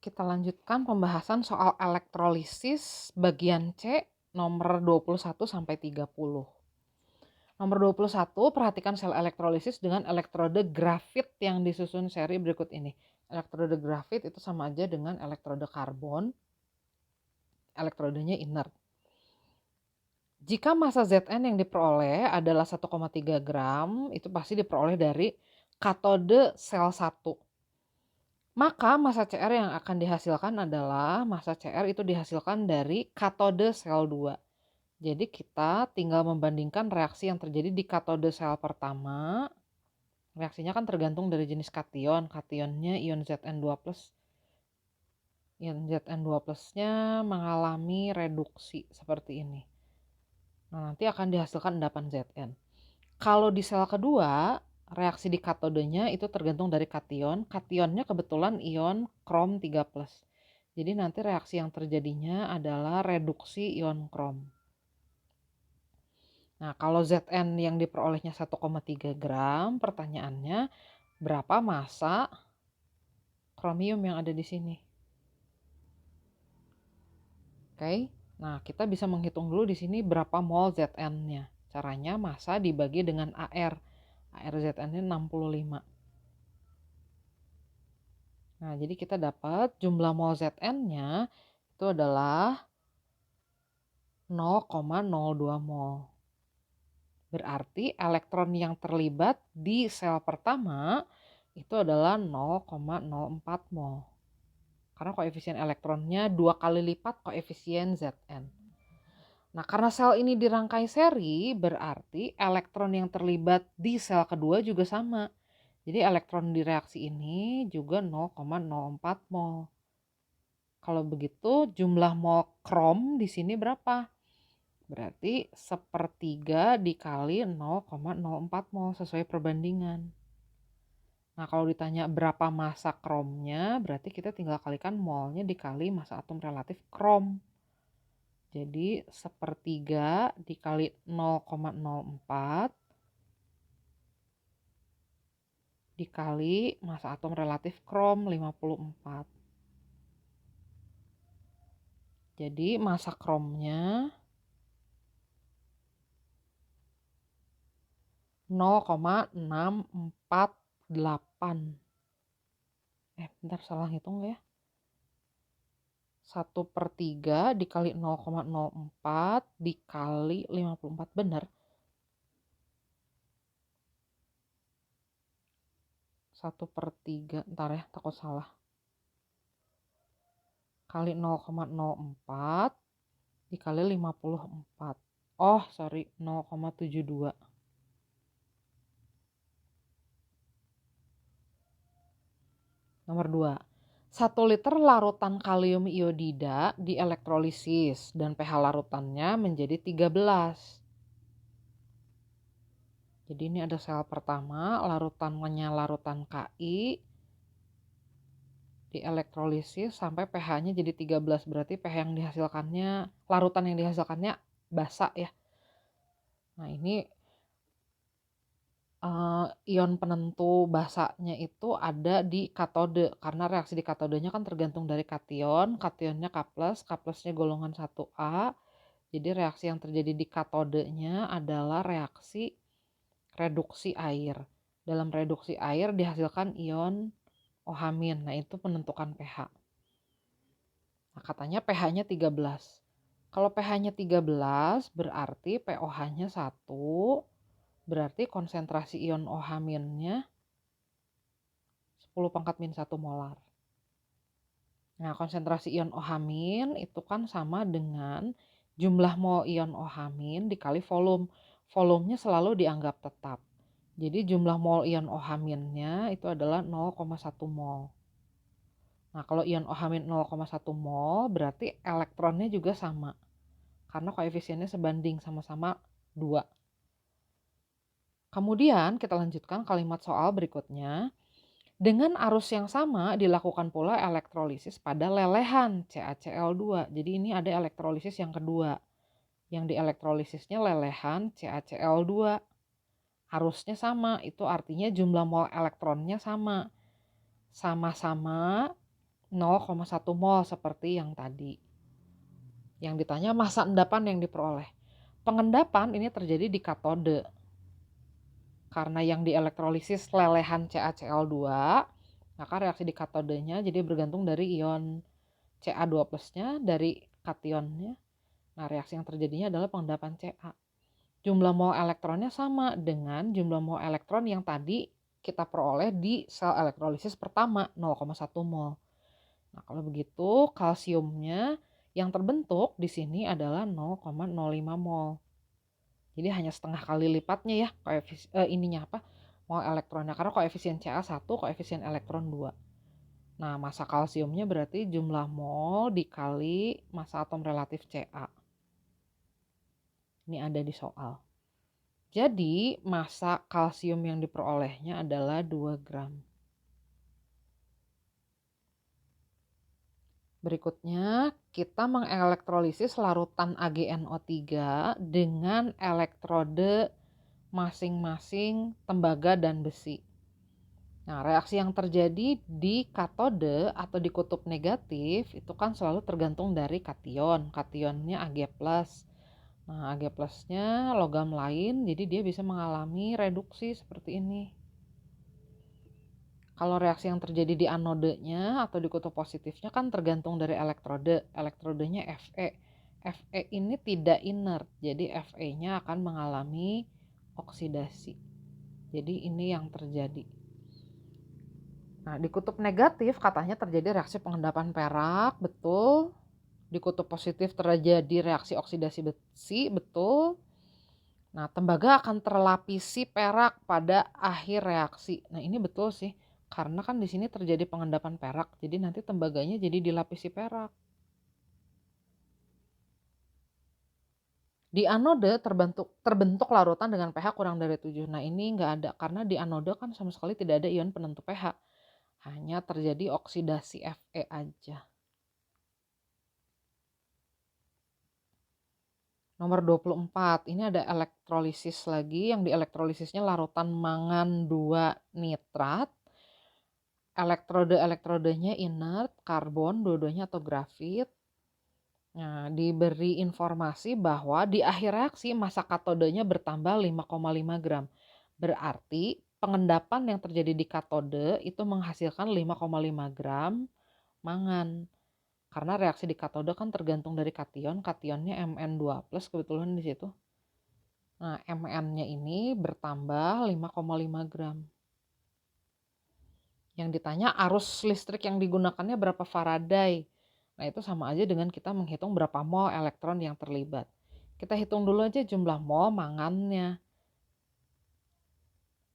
Kita lanjutkan pembahasan soal elektrolisis bagian C nomor 21 sampai 30. Nomor 21, perhatikan sel elektrolisis dengan elektrode grafit yang disusun seri berikut ini. Elektrode grafit itu sama aja dengan elektrode karbon, elektrodenya inert. Jika massa Zn yang diperoleh adalah 1,3 gram, itu pasti diperoleh dari katode sel 1. Maka massa Cr yang akan dihasilkan adalah massa Cr itu dihasilkan dari katode sel 2. Jadi kita tinggal membandingkan reaksi yang terjadi di katode sel pertama. Reaksinya kan tergantung dari jenis kation. Kationnya ion Zn2+. Ion Zn2+-nya mengalami reduksi seperti ini. Nah, nanti akan dihasilkan endapan Zn. Kalau di sel kedua, reaksi di katodenya itu tergantung dari kation. Kationnya kebetulan ion krom 3+. Jadi nanti reaksi yang terjadinya adalah reduksi ion krom. Nah, kalau Zn yang diperolehnya 1,3 gram, pertanyaannya berapa massa kromium yang ada di sini? Oke. Nah, kita bisa menghitung dulu di sini berapa mol Zn-nya. Caranya massa dibagi dengan AR. AR Zn-nya 65. Nah, jadi kita dapat jumlah mol Zn-nya itu adalah 0,02 mol. Berarti elektron yang terlibat di sel pertama itu adalah 0,04 mol. Karena koefisien elektronnya 2 kali lipat koefisien Zn. Nah, karena sel ini dirangkai seri, berarti elektron yang terlibat di sel kedua juga sama. Jadi elektron di reaksi ini juga 0,04 mol. Kalau begitu jumlah mol krom di sini berapa? Berarti 1/3 dikali 0,04 mol sesuai perbandingan. Nah, kalau ditanya berapa massa kromnya, berarti kita tinggal kalikan molnya dikali massa atom relatif krom. Jadi 1/3 dikali 0,04 dikali massa atom relatif krom 54. Jadi massa kromnya 0,648. Bentar, salah hitung ya. 1/3 dikali 0,04 dikali 54, benar. 1/3, ntar ya, takut salah. Kali 0,04 dikali 54. Oh, sorry, 0,72. Nomor 2. 1 liter larutan kalium iodida dielektrolisis dan pH larutannya menjadi 13. Jadi ini ada sel pertama, larutannya larutan Ki, dielektrolisis sampai pH-nya jadi 13. Berarti pH yang dihasilkannya, larutan yang dihasilkannya basa ya. Nah, ini ion penentu basanya itu ada di katode, karena reaksi di katodenya kan tergantung dari kation. Kationnya K+, K+-nya golongan 1A. Jadi reaksi yang terjadi di katodenya adalah reaksi reduksi air. Dalam reduksi air dihasilkan ion OH-. Nah, itu penentukan pH. Nah, katanya pH-nya 13. Kalau pH-nya 13 berarti pOH-nya 1. Berarti konsentrasi ion OH-nya 10⁻⁻1 molar. Nah, konsentrasi ion OH- itu kan sama dengan jumlah mol ion OH- dikali volume. Volumenya selalu dianggap tetap. Jadi jumlah mol ion OH-nya itu adalah 0,1 mol. Nah, kalau ion OH- 0,1 mol berarti elektronnya juga sama. Karena koefisiennya sebanding, sama-sama 2. Kemudian kita lanjutkan kalimat soal berikutnya. Dengan arus yang sama dilakukan pula elektrolisis pada lelehan CaCl2. Jadi ini ada elektrolisis yang kedua. Yang dielektrolisisnya lelehan CaCl2. Arusnya sama, itu artinya jumlah mol elektronnya sama. Sama-sama 0,1 mol seperti yang tadi. Yang ditanya massa endapan yang diperoleh. Pengendapan ini terjadi di katode. Karena yang dielektrolisis lelehan CaCl2, maka reaksi di katodenya jadi bergantung dari ion Ca2+-nya dari kationnya. Nah, reaksi yang terjadinya adalah pengendapan Ca. Jumlah mol elektronnya sama dengan jumlah mol elektron yang tadi kita peroleh di sel elektrolisis pertama, 0,1 mol. Nah, kalau begitu kalsiumnya yang terbentuk di sini adalah 0,05 mol. Jadi hanya setengah kali lipatnya ya mol elektronnya, karena koefisien Ca1, koefisien elektron 2. Nah, massa kalsiumnya berarti jumlah mol dikali massa atom relatif Ca. Ini ada di soal. Jadi, massa kalsium yang diperolehnya adalah 2 gram. Berikutnya, kita mengelektrolisis larutan AgNO3 dengan elektrode masing-masing tembaga dan besi. Nah, reaksi yang terjadi di katode atau di kutub negatif itu kan selalu tergantung dari kation. Kationnya Ag+. Nah, Ag+-nya logam lain, jadi dia bisa mengalami reduksi seperti ini. Kalau reaksi yang terjadi di anodenya atau di kutub positifnya kan tergantung dari elektrode. Elektrodenya Fe. Fe ini tidak inert, jadi Fe-nya akan mengalami oksidasi. Jadi ini yang terjadi. Nah, di kutub negatif katanya terjadi reaksi pengendapan perak, betul. Di kutub positif terjadi reaksi oksidasi besi, betul. Nah, tembaga akan terlapisi perak pada akhir reaksi. Nah, ini betul sih. Karena kan di sini terjadi pengendapan perak, jadi nanti tembaganya jadi dilapisi perak. Di anode terbentuk larutan dengan pH kurang dari 7. Nah, ini nggak ada, karena di anode kan sama sekali tidak ada ion penentu pH. Hanya terjadi oksidasi Fe aja. Nomor 24, ini ada elektrolisis lagi, yang dielektrolisisnya larutan mangan 2 nitrat. Elektrode-elektrodenya inert, karbon, dua-duanya atau grafit. Nah, diberi informasi bahwa di akhir reaksi massa katodenya bertambah 5,5 gram. Berarti pengendapan yang terjadi di katode itu menghasilkan 5,5 gram mangan. Karena reaksi di katode kan tergantung dari kation, kationnya Mn2+ kebetulan di situ. Nah, Mn-nya ini bertambah 5,5 gram. Yang ditanya arus listrik yang digunakannya berapa Faraday. Nah, itu sama aja dengan kita menghitung berapa mol elektron yang terlibat. Kita hitung dulu aja jumlah mol mangannya.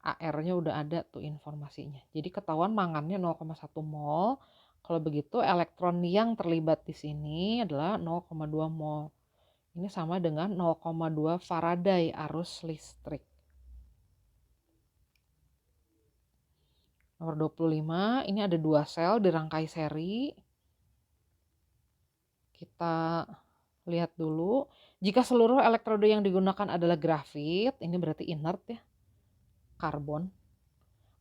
AR-nya udah ada tuh informasinya. Jadi ketahuan mangannya 0,1 mol. Kalau begitu elektron yang terlibat di sini adalah 0,2 mol. Ini sama dengan 0,2 Faraday arus listrik. Nomor 25, ini ada 2 sel dirangkai seri. Kita lihat dulu. Jika seluruh elektrode yang digunakan adalah grafit, ini berarti inert ya, karbon.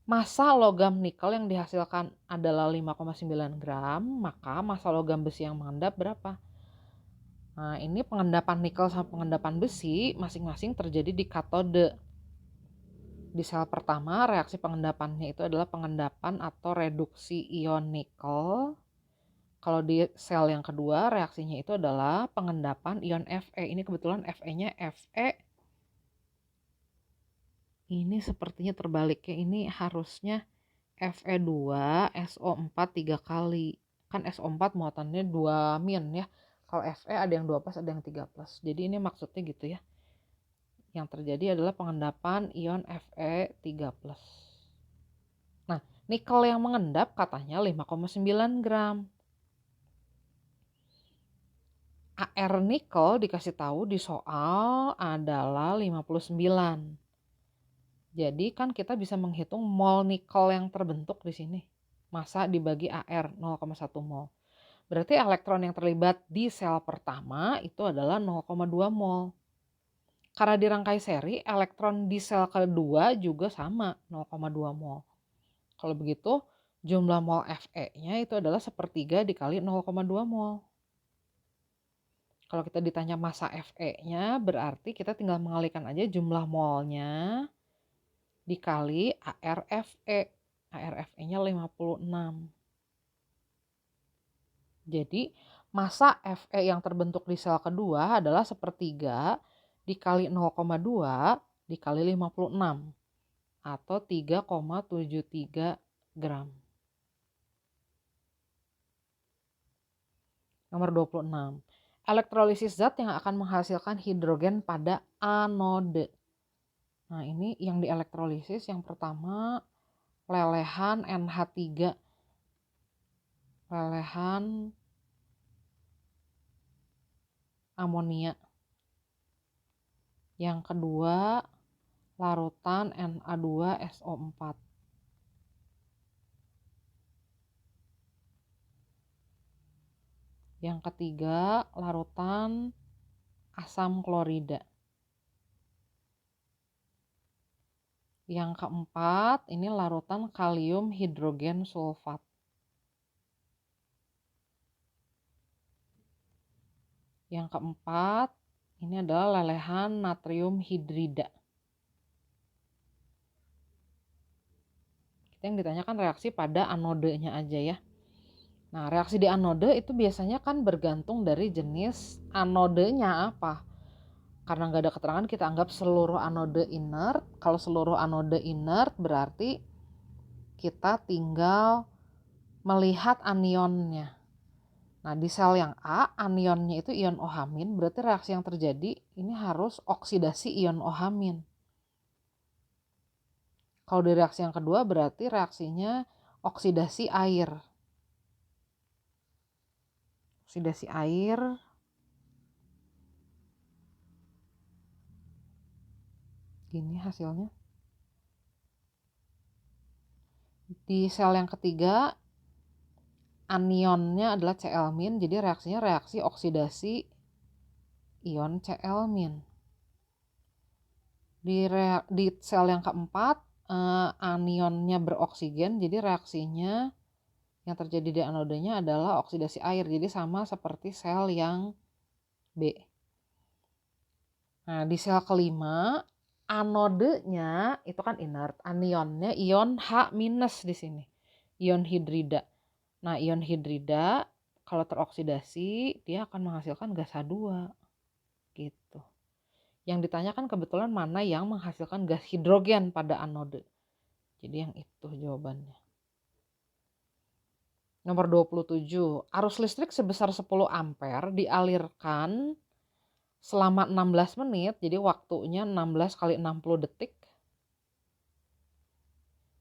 Massa logam nikel yang dihasilkan adalah 5,9 gram, maka massa logam besi yang mengendap berapa? Nah, ini pengendapan nikel sama pengendapan besi masing-masing terjadi di katode. Di sel pertama, reaksi pengendapannya itu adalah pengendapan atau reduksi ion nikel. Kalau di sel yang kedua, reaksinya itu adalah pengendapan ion Fe. Ini kebetulan Fe-nya Fe. Ini sepertinya terbaliknya. Ini harusnya Fe2, SO4 3 kali. Kan SO4 muatannya 2 min ya. Kalau Fe ada yang 2+, ada yang 3+. Jadi ini maksudnya gitu ya. Yang terjadi adalah pengendapan ion Fe3+. Nah, nikel yang mengendap katanya 5,9 gram. AR nikel dikasih tahu di soal adalah 59. Jadi kan kita bisa menghitung mol nikel yang terbentuk di sini. Massa dibagi AR 0,1 mol. Berarti elektron yang terlibat di sel pertama itu adalah 0,2 mol. Karena dirangkai seri, elektron di sel kedua juga sama 0,2 mol. Kalau begitu, Jumlah mol Fe-nya itu adalah 1/3 dikali 0,2 mol. Kalau kita ditanya massa Fe-nya, berarti kita tinggal mengalikan aja jumlah molnya dikali ARFE. ARFE-nya 56. Jadi massa Fe yang terbentuk di sel kedua adalah 1/3 dikali 0,2 dikali 56 atau 3,73 gram. Nomor 26. Elektrolisis zat yang akan menghasilkan hidrogen pada anode. Nah, ini yang dielektrolisis yang pertama lelehan NH3. Lelehan amonia. Yang kedua larutan Na2SO4. Yang ketiga larutan asam klorida. Yang keempat ini larutan kalium hidrogen sulfat. Yang keempat ini adalah lelehan natrium hidrida. Kita yang ditanyakan reaksi pada anodenya aja ya. Nah, reaksi di anode itu biasanya kan bergantung dari jenis anodenya apa. Karena nggak ada keterangan, kita anggap seluruh anode inert. Kalau seluruh anode inert berarti kita tinggal melihat anionnya. Nah, di sel yang A, anionnya itu ion OH-, berarti reaksi yang terjadi ini harus oksidasi ion OH-. Kalau di reaksi yang kedua berarti reaksinya oksidasi air. Oksidasi air gini hasilnya. Di sel yang ketiga anionnya adalah Cl-, jadi reaksinya reaksi oksidasi ion Cl-. Di sel yang keempat anionnya beroksigen, jadi reaksinya yang terjadi di anodenya adalah oksidasi air, jadi sama seperti sel yang B. Nah, di sel kelima anodenya itu kan inert, anionnya ion H- di sini, ion hidrida. Nah, ion hidrida kalau teroksidasi dia akan menghasilkan gas H2 gitu. Yang ditanyakan kebetulan mana yang menghasilkan gas hidrogen pada anode. Jadi yang itu jawabannya. Nomor 27, arus listrik sebesar 10 ampere dialirkan selama 16 menit, jadi waktunya 16 kali 60 detik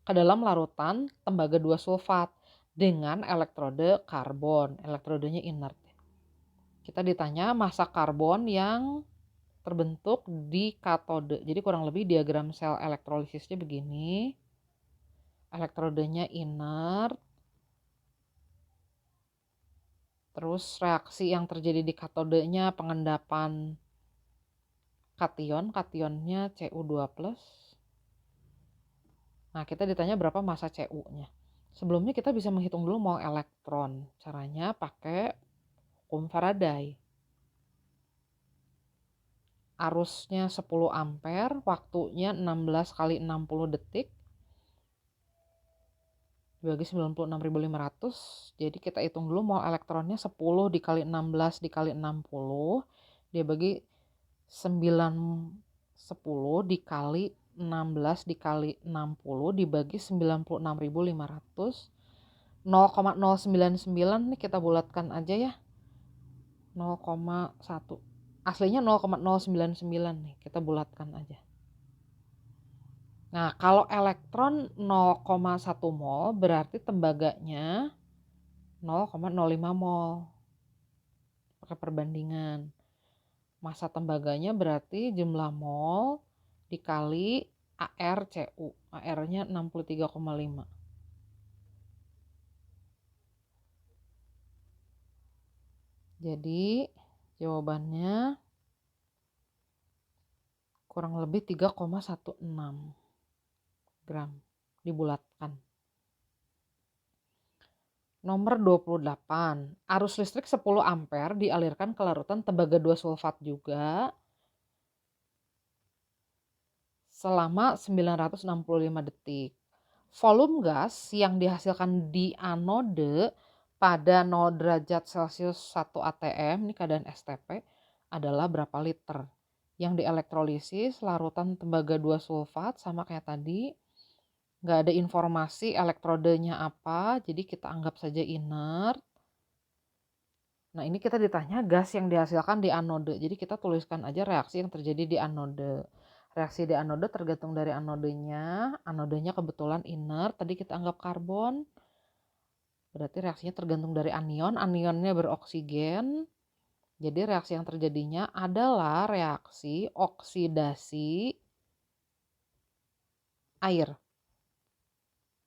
ke dalam larutan tembaga 2 sulfat dengan elektrode karbon. Elektrodenya inert. Kita ditanya massa karbon yang terbentuk di katode. Jadi kurang lebih diagram sel elektrolisisnya begini. Elektrodenya inert. Terus reaksi yang terjadi di katodenya pengendapan kation, kationnya Cu2+. Nah, kita ditanya berapa massa Cu-nya. Sebelumnya kita bisa menghitung dulu mol elektron. Caranya pakai hukum Faraday. Arusnya 10 ampere, waktunya 16 kali 60 detik. Dibagi 96.500. Jadi kita hitung dulu mol elektronnya 10 dikali 16 dikali 60. Dia bagi 10 dikali 16 dikali 60 dibagi 96.500. 0,099 nih kita bulatkan aja ya. 0,1. Aslinya 0,099 nih, kita bulatkan aja. Nah, kalau elektron 0,1 mol berarti tembaganya 0,05 mol. Pakai perbandingan. Massa tembaganya berarti jumlah mol dikali ArCu. AR-nya 63,5. Jadi jawabannya kurang lebih 3,16 gram dibulatkan. Nomor 28, arus listrik 10 ampere dialirkan ke larutan tembaga 2 sulfat juga selama 965 detik. Volume gas yang dihasilkan di anode pada 0 derajat Celcius 1 atm, ini keadaan STP, adalah berapa liter? Yang dielektrolisis larutan tembaga 2 sulfat sama kayak tadi. Nggak ada informasi elektrodenya apa, jadi kita anggap saja inert. Nah, ini kita ditanya gas yang dihasilkan di anode, jadi kita tuliskan aja reaksi yang terjadi di anode. Reaksi di anode tergantung dari anodenya kebetulan inert, tadi kita anggap karbon, berarti reaksinya tergantung dari anion, anionnya beroksigen, jadi reaksi yang terjadinya adalah reaksi oksidasi air.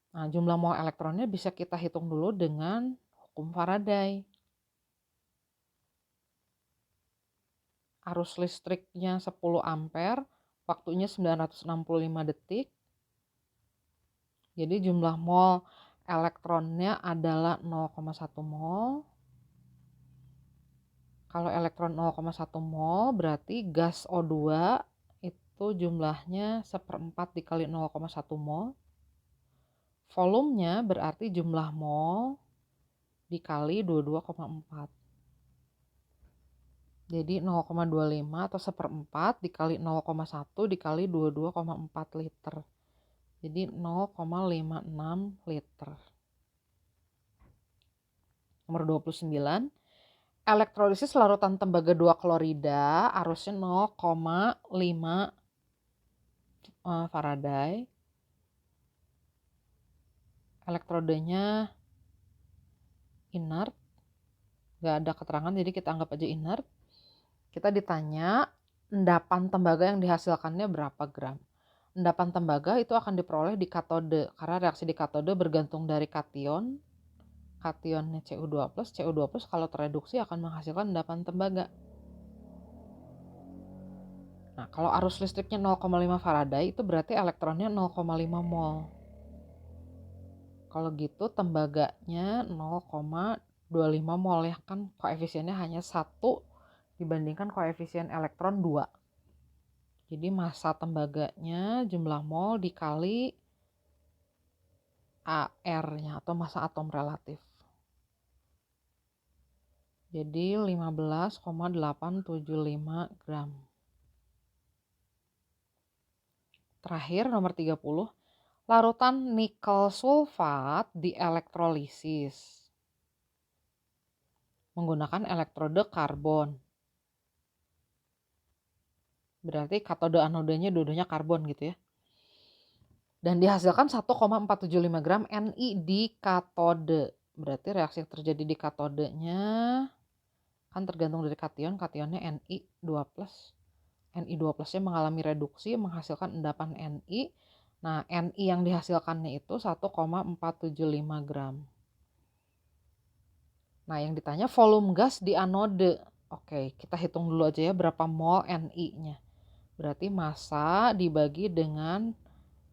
Nah, jumlah mol elektronnya bisa kita hitung dulu dengan hukum Faraday. Arus listriknya 10 ampere, waktunya 965 detik. Jadi jumlah mol elektronnya adalah 0,1 mol. Kalau elektron 0,1 mol berarti gas O2 itu jumlahnya 1/4 dikali 0,1 mol. Volumenya berarti jumlah mol dikali 22,4. Jadi 0,25 atau 1/4 dikali 0,1 dikali 22,4 liter. Jadi 0,56 liter. Nomor 29. Elektrolisis larutan tembaga 2 klorida arusnya 0,5 Faraday. Elektrodenya inert. Gak ada keterangan jadi kita anggap aja inert. Kita ditanya endapan tembaga yang dihasilkannya berapa gram. Endapan tembaga itu akan diperoleh di katode karena reaksi di katode bergantung dari kation. Kationnya Cu2+, Cu2+ kalau tereduksi akan menghasilkan endapan tembaga. Nah, kalau arus listriknya 0,5 Faraday itu berarti elektronnya 0,5 mol. Kalau gitu tembaganya 0,25 mol ya kan, koefisiennya hanya 1 dibandingkan koefisien elektron 2. Jadi massa tembaganya jumlah mol dikali AR-nya atau massa atom relatif. Jadi 15,875 gram. Terakhir nomor 30, larutan nikel sulfat dielektrolisis menggunakan elektrode karbon. Berarti katode anodenya dua-duanya karbon gitu ya. Dan dihasilkan 1,475 gram Ni di katode. Berarti reaksi yang terjadi di katodenya kan tergantung dari kation, kationnya Ni2+. Ni2+-nya mengalami reduksi menghasilkan endapan Ni. Nah, Ni yang dihasilkannya itu 1,475 gram. Nah, yang ditanya volume gas di anode. Oke, kita hitung dulu aja ya berapa mol Ni-nya. Berarti massa dibagi dengan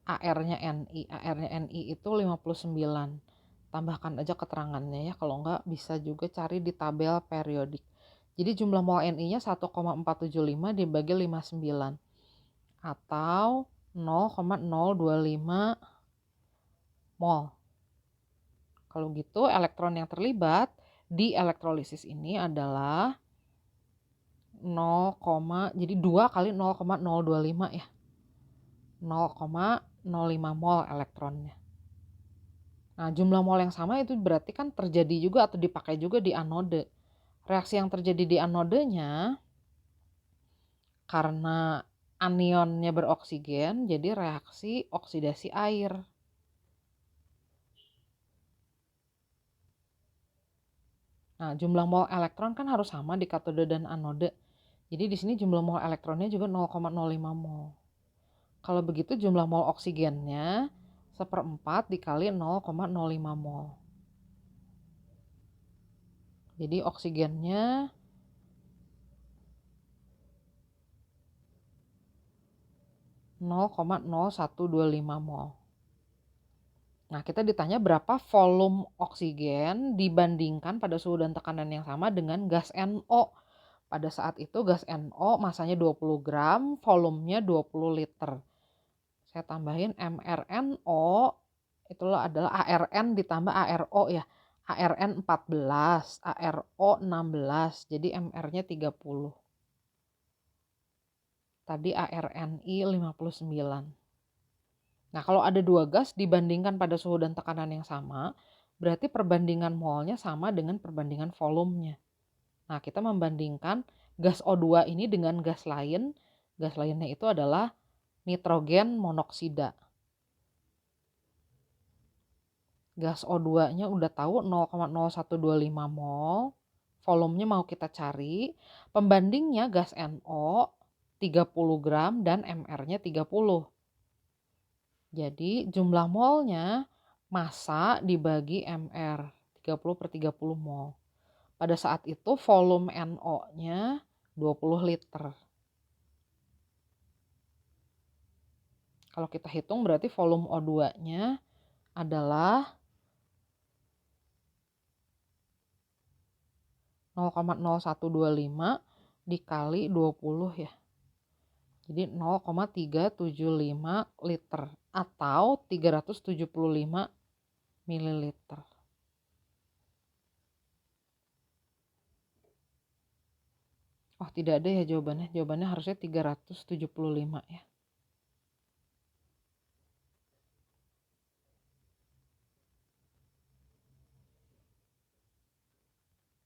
AR-nya Ni. AR-nya Ni itu 59. Tambahkan aja keterangannya ya, kalau enggak bisa juga cari di tabel periodik. Jadi jumlah mol Ni-nya 1,475 dibagi 59 atau 0,025 mol. Kalau gitu elektron yang terlibat di elektrolisis ini adalah 0, jadi 2 kali 0,025 ya. 0,05 mol elektronnya. Nah, jumlah mol yang sama itu berarti kan terjadi juga atau dipakai juga di anode. Reaksi yang terjadi di anodenya karena anionnya beroksigen, jadi reaksi oksidasi air. Nah, jumlah mol elektron kan harus sama di katode dan anode. Jadi di sini jumlah mol elektronnya juga 0,05 mol. Kalau begitu jumlah mol oksigennya 1/4 dikali 0,05 mol. Jadi oksigennya 0,0125 mol. Nah, kita ditanya berapa volume oksigen dibandingkan pada suhu dan tekanan yang sama dengan gas NO. Pada saat itu gas NO masanya 20 gram, volumenya 20 liter. Saya tambahin mRNO, itulah adalah ARN ditambah ARO ya. ARN 14, ARO 16, jadi MR-nya 30. Tadi ARNI 59. Nah, kalau ada dua gas dibandingkan pada suhu dan tekanan yang sama, berarti perbandingan molnya sama dengan perbandingan volumenya. Nah, kita membandingkan gas O2 ini dengan gas lain. Gas lainnya itu adalah nitrogen monoksida. Gas O2-nya udah tahu 0,0125 mol. Volumenya mau kita cari. Pembandingnya gas NO 30 gram dan MR-nya 30. Jadi jumlah molnya massa dibagi MR, 30 per 30 mol. Pada saat itu volume NO-nya 20 liter. Kalau kita hitung berarti volume O2-nya adalah 0,0125 dikali 20 ya. Jadi 0,375 liter atau 375 mililiter. Oh, tidak ada ya jawabannya. Jawabannya harusnya 375 ya.